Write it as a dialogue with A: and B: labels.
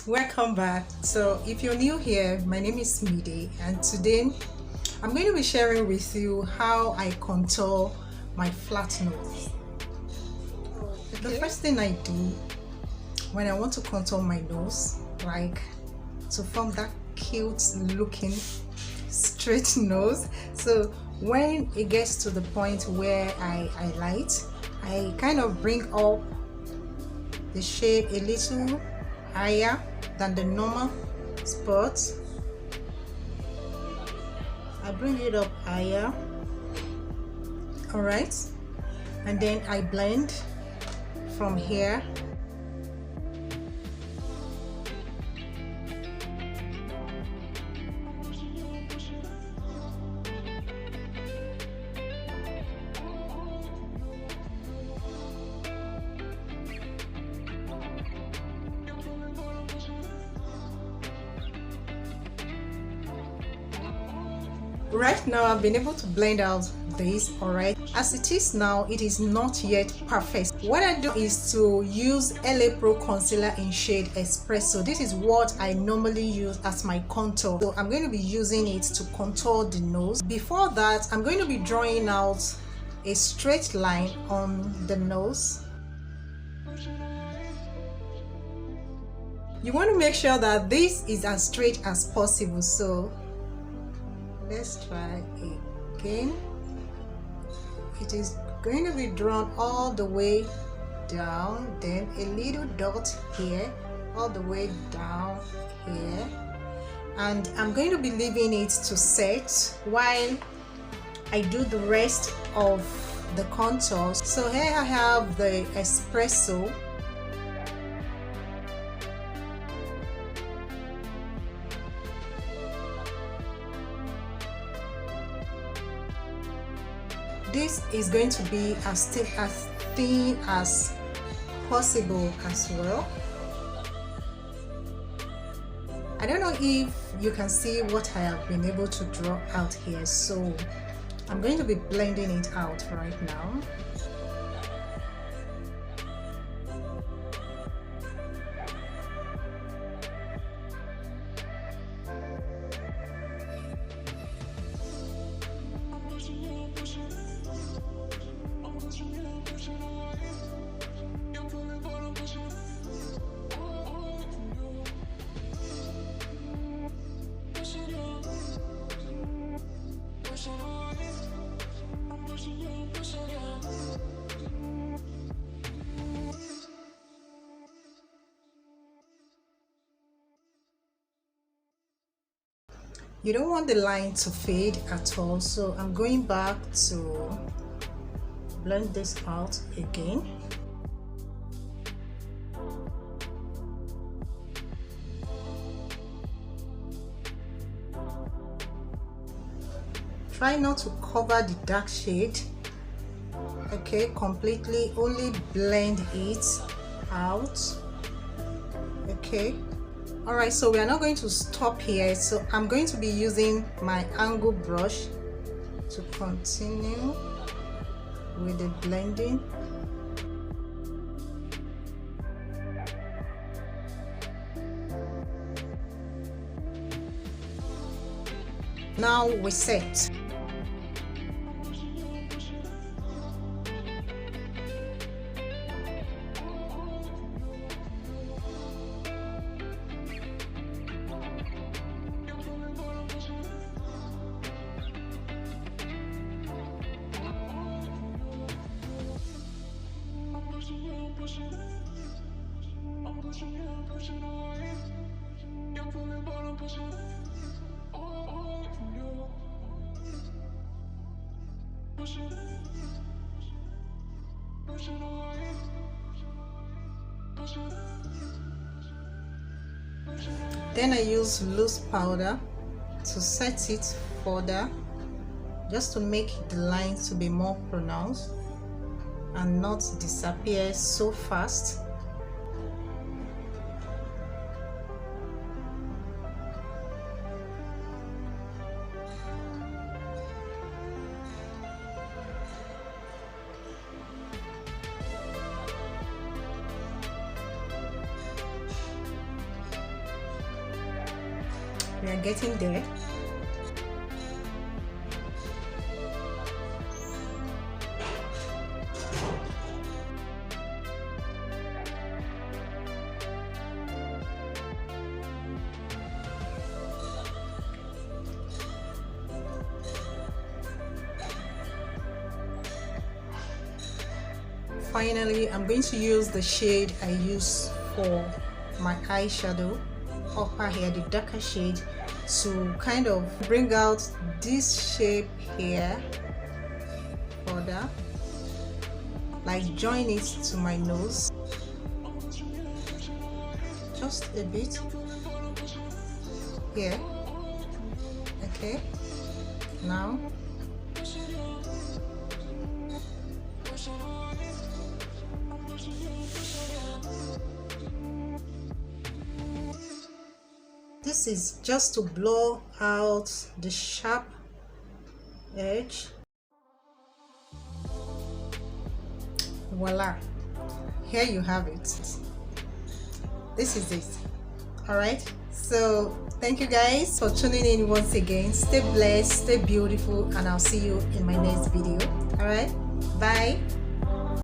A: welcome back. So if you're new here, my name is Mide, and today I'm going to be sharing with you how I contour my flat nose. The first thing I do when I want to contour my nose, like to form that cute looking straight nose, so when it gets to the point where I highlight, I kind of bring up the shape a little higher than the normal spot. I bring it up higher, all right, and then I blend from here. Right now I've been able to blend out this, alright. As it is now, it is not yet perfect. What I do is to use LA Pro concealer in shade Espresso. This is what I normally use as my contour, so I'm going to be using it to contour the nose. Before that, I'm going to be drawing out a straight line on the nose. You want to make sure that this is as straight as possible, so let's try again. It is going to be drawn all the way down, then a little dot here, all the way down here, and I'm going to be leaving it to set while I do the rest of the contours. So here I have the Espresso. This is going to be as thin as possible as well. I don't know if you can see what I have been able to draw out here, so I'm going to be blending it out right now. You don't want the line to fade at all, so I'm going back to blend this out again. Try not to cover the dark shade, okay, completely, only blend it out, okay. All right, so we are not going to stop here, so I'm going to be using my angle brush to continue with the blending. Now we set. Then I use loose powder to set it further, just to make the lines to be more pronounced and not disappear so fast. We are getting there. Finally, I'm going to use the shade I use for my eyeshadow upper here, the darker shade, to kind of bring out this shape here further, like join it to my nose just a bit here. Okay, now this is just to blur out the sharp edge. Voila, here you have it. This is it. All right, so thank you guys for tuning in once again. Stay blessed, stay beautiful, and I'll see you in my next video. All right, bye.